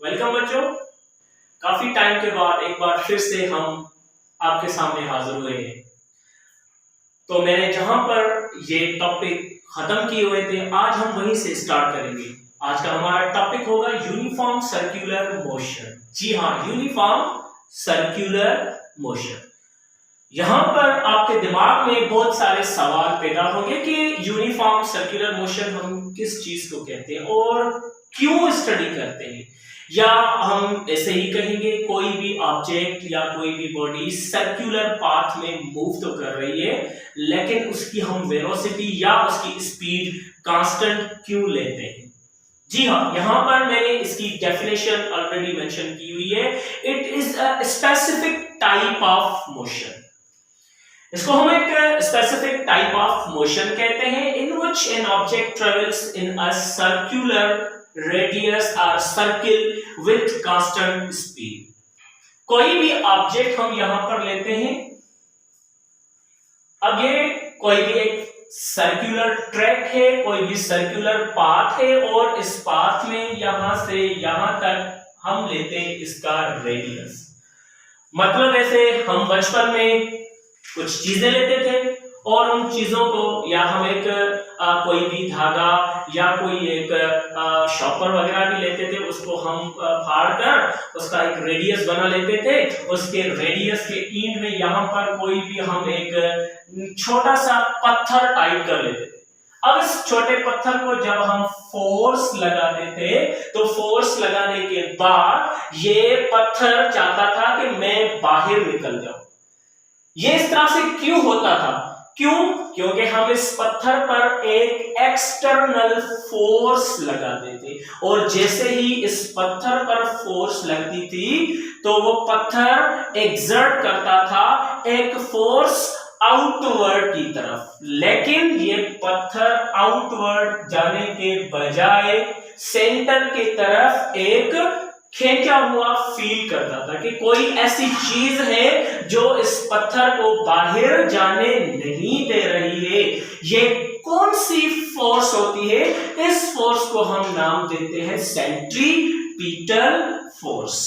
Welcome बच्चों। काफी time के बाद एक बार फिर से हम आपके सामने हाजिर हुए हैं। तो मैंने जहां पर ये टॉपिक खत्म किए हुए थे, आज हम वहीं से स्टार्ट करेंगे। आज का हमारा टॉपिक होगा यूनिफॉर्म सर्कुलर मोशन। जी हाँ, यूनिफॉर्म सर्कुलर मोशन। यहां पर आपके दिमाग में बहुत सारे सवाल पैदा होंगे कि यूनिफॉर्म सर्कुलर मोशन हम किस चीज को कहते हैं और क्यों स्टडी करते हैं, या हम ऐसे ही कहेंगे कोई भी ऑब्जेक्ट या कोई भी बॉडी सर्कुलर पाथ में मूव तो कर रही है, लेकिन उसकी हम वेलोसिटी या उसकी स्पीड कांस्टेंट क्यों लेते हैं। जी हाँ, यहां पर मैंने इसकी डेफिनेशन ऑलरेडी मेंशन की हुई है। It is a specific type of motion. इसको हम एक स्पेसिफिक टाइप ऑफ मोशन कहते हैं in which an object travels in a circular radius और सर्किल विथ कांस्टेंट स्पीड। कोई भी ऑब्जेक्ट हम यहां पर लेते हैं। अब ये कोई भी एक सर्कुलर ट्रैक है, कोई भी सर्कुलर पाथ है, और इस पाथ में यहां से यहां तक हम लेते हैं इसका रेडियस। मतलब ऐसे हम बचपन में कुछ चीजें लेते थे और उन चीजों को या हम एक कोई भी धागा या कोई एक शॉपर वगैरह भी लेते थे, उसको हम फाड़ कर उसका एक रेडियस बना लेते थे। उसके रेडियस के एंड में यहाँ पर कोई भी हम एक छोटा सा पत्थर टाइप कर लेते थे। अब इस छोटे पत्थर को जब हम फोर्स लगाते थे तो फोर्स लगाने के बाद ये पत्थर चाहता था कि मैं बाहर निकल जाऊं। ये इस तरह से क्यों होता था? क्यों? क्योंकि हम इस पत्थर पर एक एक्सटर्नल फोर्स लगाते थे, और जैसे ही इस पत्थर पर फोर्स लगती थी तो वो पत्थर एक्सर्ट करता था एक फोर्स आउटवर्ड की तरफ। लेकिन ये पत्थर आउटवर्ड जाने के बजाय सेंटर की तरफ एक खींचा हुआ फील करता था कि कोई ऐसी चीज है जो इस पत्थर को बाहर जाने नहीं दे रही है। ये कौन सी फोर्स होती है? इस फोर्स को हम नाम देते हैं सेंट्रीपिटल फोर्स।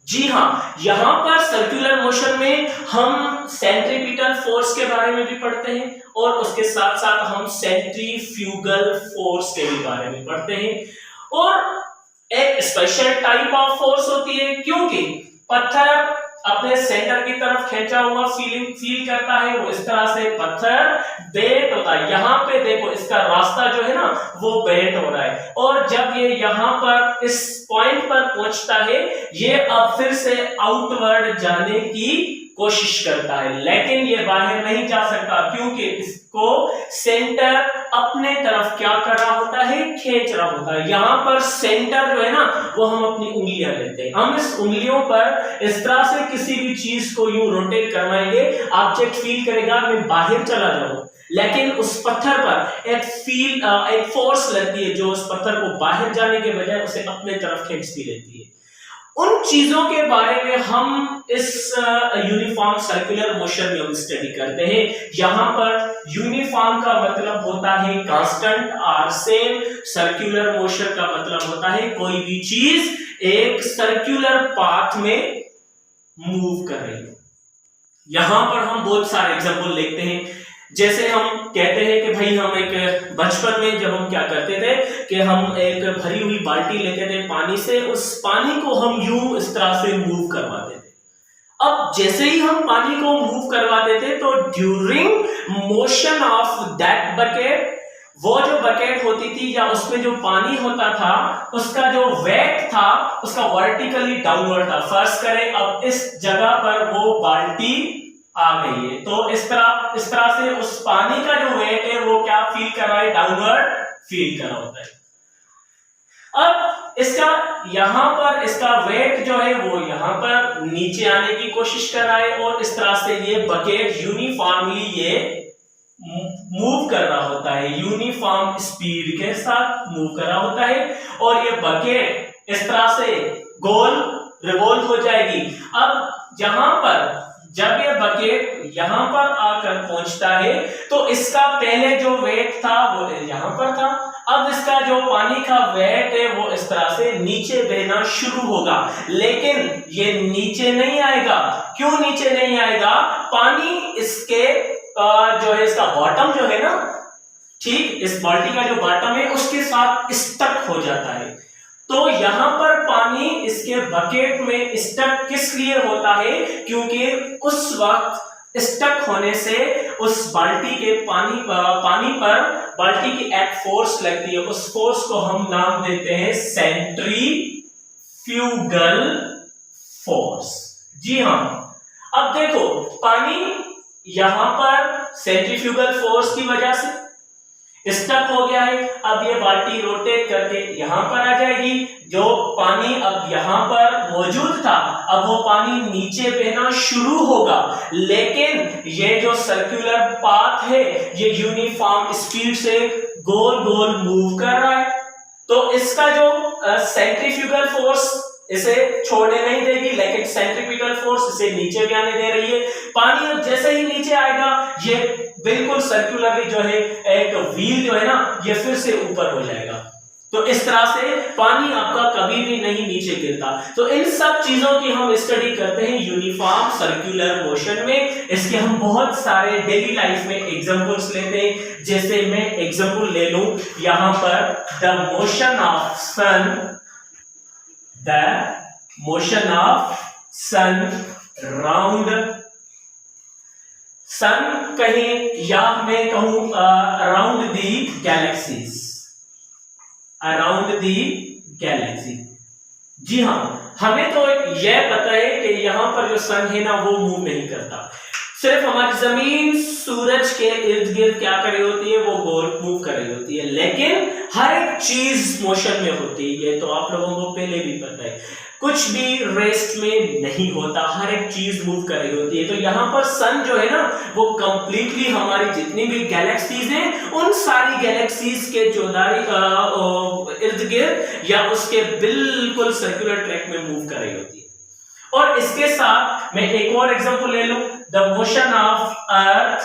जी हाँ, यहां पर सर्कुलर मोशन में हम सेंट्रीपिटल फोर्स के बारे में भी पढ़ते हैं और उसके साथ साथ हम सेंट्रीफ्यूगल फोर्स के भी बारे में पढ़ते हैं। और एक स्पेशल टाइप ऑफ फोर्स होती है, क्योंकि पत्थर अपने सेंटर की तरफ खींचा हुआ फील करता है, वो इस तरह से पत्थर बेंट होता है। यहाँ पे देखो इसका रास्ता जो है ना वो बेंट हो रहा है, और जब ये यहाँ पर इस पॉइंट पर पहुंचता है ये अब फिर से आउटवर्ड जाने की कोशिश करता है, लेकिन ये बाहर नहीं जा सकता क्योंकि इसको सेंटर अपने तरफ क्या कर रहा होता है? खींच रहा होता है। यहां पर सेंटर जो है ना वो हम अपनी उंगलियां लेते हैं। हम इस उंगलियों पर इस तरह से किसी भी चीज को यूं रोटेट करवाएंगे, ऑब्जेक्ट फील करेगा मैं बाहर चला जाऊं, लेकिन उस पत्थर पर एक फोर्स लगती है जो उस पत्थर को बाहर जाने के बजाय उसे अपने तरफ खींचती रहती है। उन चीजों के बारे में हम इस यूनिफॉर्म सर्कुलर मोशन में हम स्टडी करते हैं। यहां पर यूनिफॉर्म का मतलब होता है कांस्टेंट और सेम। सर्कुलर मोशन का मतलब होता है कोई भी चीज एक सर्कुलर पाथ में मूव कर रही है। यहां पर हम बहुत सारे एग्जांपल देखते हैं। जैसे हम कहते हैं कि भाई हम एक बचपन में जब हम क्या करते थे कि हम एक भरी हुई बाल्टी लेते थे पानी से, उस पानी को हम यूं इस तरह से मूव करवाते थे। अब जैसे ही हम पानी को मूव करवाते थे तो during motion of that bucket, वो जो बकेट होती थी या उसमें जो पानी होता था उसका जो वेट था उसका वर्टिकली डाउनवर्ड था। फर्स्ट करें अब इस जगह पर वो बाल्टी आ गई है, तो इस तरह से उस पानी का जो वेट है वो क्या फील कर रहा है? डाउनवर्ड फील कर रहा होता है। अब इसका यहां पर इसका वेट जो है वो यहां पर नीचे आने की कोशिश कर रहा है, और इस तरह से ये बकेट यूनिफॉर्मली ये मूव कर रहा होता है, यूनिफॉर्म स्पीड के साथ मूव कर रहा होता है, और ये बकेट इस तरह से गोल रिवॉल्व हो जाएगी। अब यहां पर जब ये बकेट यहां पर आकर पहुंचता है तो इसका पहले जो वेट था वो यहां पर था। अब इसका जो पानी का वेट है वो इस तरह से नीचे बहना शुरू होगा, लेकिन ये नीचे नहीं आएगा। क्यों नीचे नहीं आएगा? पानी इसके जो है इसका बॉटम जो है ना, ठीक इस बाल्टी का जो बॉटम है उसके साथ स्टक हो जाता है। तो यहां पर पानी इसके बकेट में स्टक किस लिए होता है? क्योंकि उस वक्त स्टक होने से उस बाल्टी के पानी पर बाल्टी की एक फोर्स लगती है, उस फोर्स को हम नाम देते हैं सेंट्रीफ्यूगल फोर्स। जी हां, अब देखो पानी यहां पर सेंट्रीफ्यूगल फोर्स की वजह से स्टक हो गया है। अब ये बाल्टी रोटेट करके यहां पर आ जाएगी। जो पानी अब यहां पर मौजूद था, अब वो पानी नीचे बहना शुरू होगा, लेकिन ये जो सर्कुलर पाथ है ये यूनिफॉर्म स्पीड से गोल गोल मूव कर रहा है। तो इसका जो सेंट्रीफ्यूगल फोर्स इसे छोड़ने नहीं देगी, लेकिन सेंट्रीपिटल फोर्स इसे नीचे भी आने दे रही है। पानी अब जैसे ही नीचे आएगा ये बिल्कुल सर्कुलरली जो है एक व्हील जो है ना, ये फिर से ऊपर हो जाएगा। तो इस तरह से पानी आपका कभी भी नहीं नीचे गिरता। तो इन सब चीजों की हम स्टडी करते हैं यूनिफॉर्म सर्कुलर मोशन में। इसके हम बहुत सारे डेली लाइफ में एग्जांपल्स लेते हैं। जैसे मैं एग्जांपल ले लूं यहां पर the motion of sun round sun कहें या मैं कहूं around the galaxies, around the galaxy. जी हां, हमें तो यह पता है कि यहां पर जो सन है ना वो मूव नहीं करता, सिर्फ हमारी जमीन सूरज के इर्द गिर्द क्या कर रही होती है, वो गोल मूव कर रही होती है। लेकिन हर एक चीज मोशन में होती है, ये तो आप लोगों को पहले भी पता है। कुछ भी रेस्ट में नहीं होता, हर एक चीज मूव कर रही होती है। तो यहां पर सन जो है ना वो कंप्लीटली हमारी जितनी भी गैलेक्सीज हैं उन सारी गैलेक्सीज के चौधारी इर्द गिर्द या उसके बिल्कुल सर्कुलर ट्रैक में मूव कर रही होती है। और इसके साथ मैं एक और एग्जांपल ले लूं, the motion of earth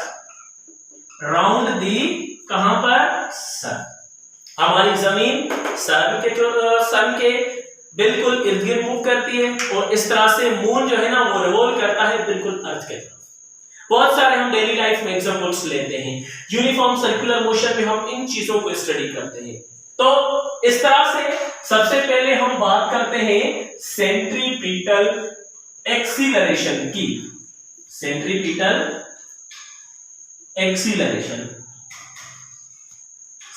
round the कहां पर सन। हमारी जमीन सन के बिल्कुल इर्द गिर्द मूव करती है और इस तरह से मून जो है ना वो रिवॉल्व करता है बिल्कुल अर्थ के तरफ। बहुत सारे हम डेली लाइफ में एग्जांपल्स लेते हैं। यूनिफॉर्म सर्कुलर मोशन में हम इन चीजों को स्टडी करते हैं। तो इस तरह से सबसे पहले हम बात करते हैं सेंट्रीपिटल एक्सीलरेशन की। सेंट्रीपिटल एक्सीलरेशन,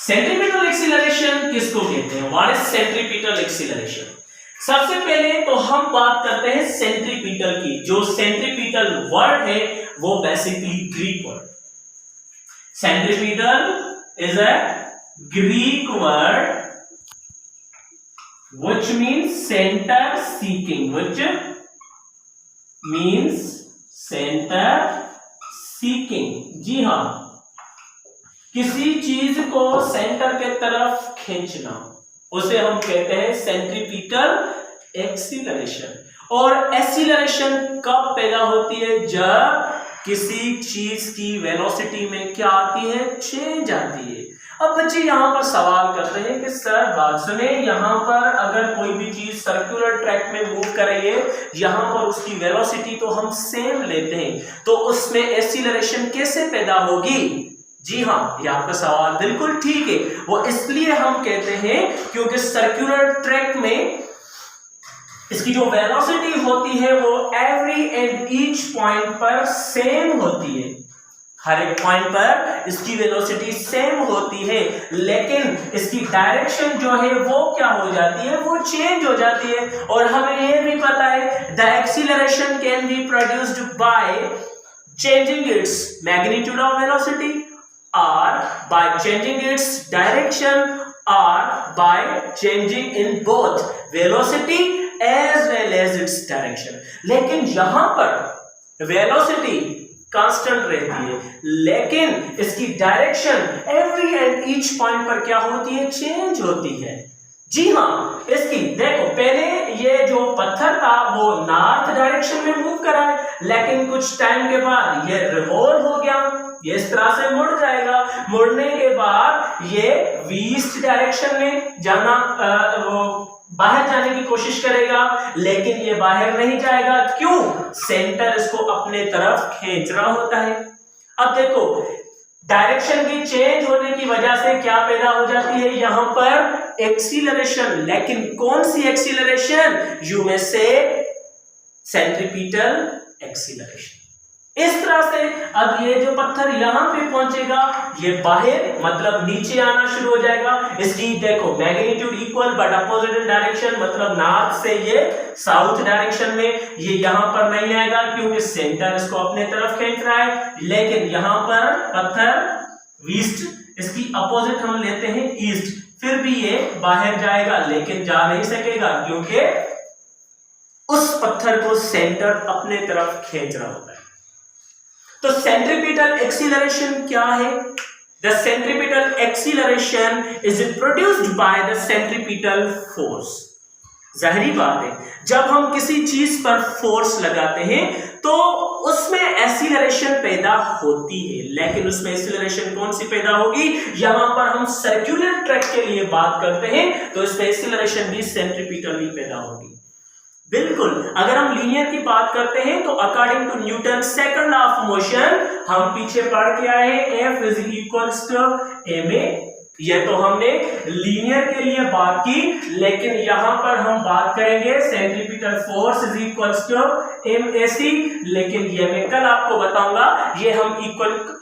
सेंट्रीपिटल एक्सीलरेशन किसको कहते हैं? What is centripetal acceleration? सबसे पहले तो हम बात करते हैं सेंट्रीपिटल की। जो सेंट्रीपिटल वर्ड है वो basically Greek word. Centripetal is a Greek word which means center seeking, which means center seeking। जी हां, किसी चीज को सेंटर के तरफ खींचना उसे हम कहते हैं सेंट्रीपिटल एक्सीलरेशन। और एक्सीलरेशन कब पैदा होती है? जब किसी चीज की वेलोसिटी में क्या आती है? चेंज आती है। अब बच्चे यहां पर सवाल करते हैं कि सर बात सुने, यहां पर अगर कोई भी चीज सर्कुलर ट्रैक में मूव कर रही है, यहां पर उसकी वेलोसिटी तो हम सेम लेते हैं, तो उसमें एक्सीलरेशन कैसे पैदा होगी? जी हां, ये आपका सवाल बिल्कुल ठीक है। वो इसलिए हम कहते हैं क्योंकि सर्कुलर ट्रैक में इसकी जो वेलोसिटी होती है वो एवरी एंड ईच पॉइंट पर सेम होती है। हर एक पॉइंट पर इसकी वेलोसिटी सेम होती है, लेकिन इसकी डायरेक्शन जो है वो क्या हो जाती है? वो चेंज हो जाती है। और हमें ये भी पता है the acceleration can be produced by changing its magnitude of velocity or by changing its direction or by changing in both velocity as well as its direction। लेकिन यहां पर वेलोसिटी कांस्टेंट रहती है, लेकिन इसकी direction every and each point पर क्या होती है? चेंज होती है। जी हां, इसकी देखो पहले ये जो पत्थर था वो नॉर्थ डायरेक्शन में मूव कर रहा है, लेकिन कुछ टाइम के बाद ये रिवॉल्व हो गया ये इस तरह से मुड़ जाएगा। मुड़ने के बाद ये ईस्ट डायरेक्शन में जाना बाहर जाने की कोशिश करेगा, लेकिन ये बाहर नहीं जाएगा। क्यों? सेंटर इसको अपने तरफ खींच रहा होता है। अब देखो डायरेक्शन की चेंज होने की वजह से क्या पैदा हो जाती है, यहां पर एक्सीलरेशन। लेकिन कौन सी एक्सीलरेशन? यू में से सेंट्रीपिटल एक्सीलरेशन। इस तरह से अब ये जो पत्थर यहां पे पहुंचेगा, ये बाहर मतलब नीचे आना शुरू हो जाएगा। इसकी देखो magnitude equal but opposite direction, मतलब नॉर्थ से ये साउथ डायरेक्शन में। ये यहां पर नहीं आएगा क्योंकि सेंटर इसको अपने तरफ खींच रहा है, लेकिन यहां पर पत्थर ईस्ट, इसकी अपोजिट हम लेते हैं ईस्ट, फिर भी ये बाहर जाएगा लेकिन जा नहीं सकेगा क्योंकि उस पत्थर को सेंटर अपने तरफ खींच रहा होता है। तो सेंट्रीपिटल एक्सीलरेशन क्या है? The centripetal acceleration is produced by the centripetal force. जाहिर बात है, जब हम किसी चीज पर फोर्स लगाते हैं तो उसमें एक्सीलरेशन पैदा होती है, लेकिन उसमें एक्सीलरेशन कौन सी पैदा होगी? यहां पर हम सर्कुलर ट्रैक के लिए बात करते हैं तो इसमें एक्सीलरेशन भी सेंट्रीपिटल ही पैदा होगी। बिल्कुल, अगर हम लीनियर की बात करते हैं तो according to Newton second law of motion हम पीछे पढ़ के आए हैं, F is equals to ma। ये तो हमने लीनियर के लिए बात की, लेकिन यहां पर हम बात करेंगे centripetal force is equals to mac। लेकिन ये मैं कल आपको बताऊंगा, ये हम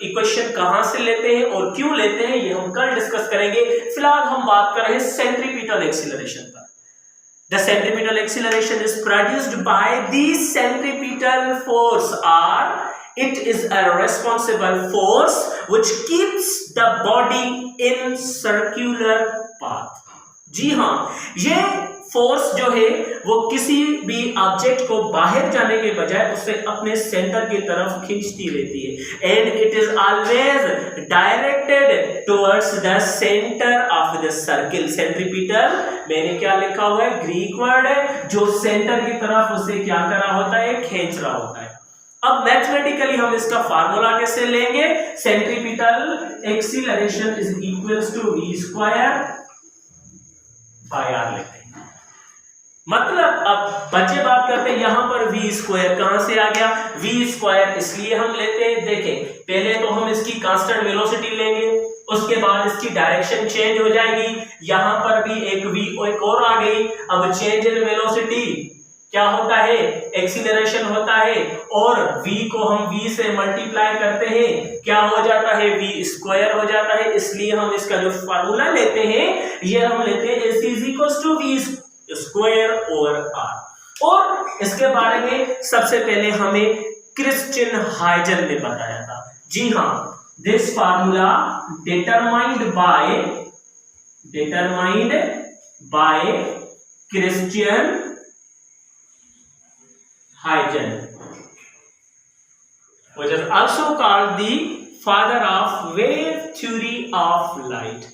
इक्वेशन कहां से लेते हैं और क्यों लेते हैं, ये हम कल डिस्कस करेंगे। फिलहाल हम बात कर रहे हैं सेंट्रीपिटल एक्सीलरेशन पर। The centripetal acceleration is produced by the centripetal force, or it is a responsible force which keeps the body in circular path। जी हाँ, ये फोर्स जो है वो किसी भी ऑब्जेक्ट को बाहर जाने के बजाय उसे अपने सेंटर की तरफ खींचती रहती है, and it is always directed towards the centre of the circle. Centripetal मैंने क्या लिखा हुआ है, ग्रीक वर्ड है, जो सेंटर की तरफ उसे क्या कर रहा होता है, खींच रहा होता है। अब मैथमेटिकली हम इसका फार्मूला कैसे लेंगे? Centripetal acceleration is equals to v square by r लेते हैं। मतलब अब बच्चे बात करते हैं यहां पर v स्क्वायर कहां से आ गया? v स्क्वायर इसलिए हम लेते हैं, देखें पहले तो हम इसकी कांस्टेंट वेलोसिटी लेंगे, उसके बाद इसकी डायरेक्शन चेंज हो जाएगी, यहां पर भी एक v एक और आ गई। अब चेंज इन वेलोसिटी क्या होता है? एक्सीलरेशन होता है, और v को हम v से मल्टीप्लाई करते हैं, क्या हो जाता है? v स्क्वायर हो जाता है। इसलिए हम इसका जो फार्मूला लेते हैं ये हम लेते हैं ac is equals to v square over r। और इसके बारे में सबसे पहले हमें क्रिश्चियन हाइजन ने बताया था। जी हाँ, this formula determined by Christian Huygens, which is also called the father of wave theory of light।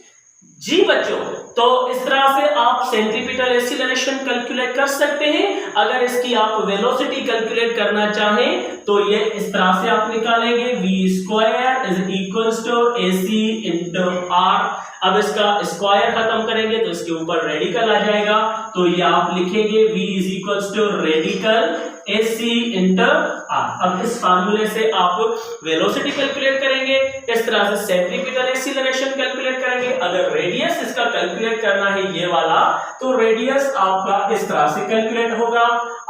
जी बच्चों, तो इस तरह से आप सेंट्रीपिटल एक्सीलरेशन कैलकुलेट कर सकते हैं। अगर इसकी आप वेलोसिटी कैलकुलेट करना चाहें तो ये इस तरह से आप निकालेंगे, v square is equals to ac into r। अब इसका स्क्वायर खत्म करेंगे तो इसके ऊपर रेडिकल आ जाएगा, तो ये आप लिखेंगे v is equals to radical ac into r। अब इस फार्मूले से आप वेलोसिटी कैलकुलेट करेंगे, इस तरह से सेंट्रीपिटल एक्सीलरेशन कैलकुलेट करेंगे। अगर रेडियस इसका कैलकुलेट करना है ये वाला, तो रेडियस आपका इस तरह से कैलकुलेट होगा,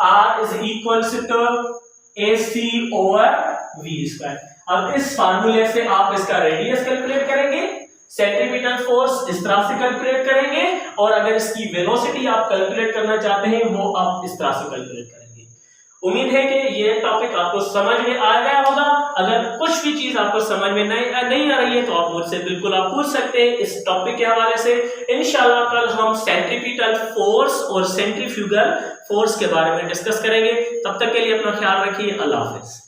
r is equals to ac over v square. अब इस फार्मूले से आप इसका रेडियस कैलकुलेट करेंगे, सेंट्रीपिटल फोर्स इस तरह से कैलकुलेट करेंगे, और अगर इसकी वेलोसिटी आप कैलकुलेट करना चाहते हैं वो आप इस तरह से कैलकुलेट करेंगे। उम्मीद है कि ये टॉपिक आपको समझ में आ गया होगा। अगर कुछ भी चीज आपको समझ में नहीं आ रही है तो आप मुझसे बिल्कुल आप पूछ सकते हैं इस टॉपिक के हवाले से। इंशाल्लाह कल हम सेंट्रीपिटल फोर्स और सेंट्रीफ्यूगल फोर्स के बारे में डिस्कस करेंगे। तब तक के लिए अपना ख्याल रखिए। अल्लाह हाफिज।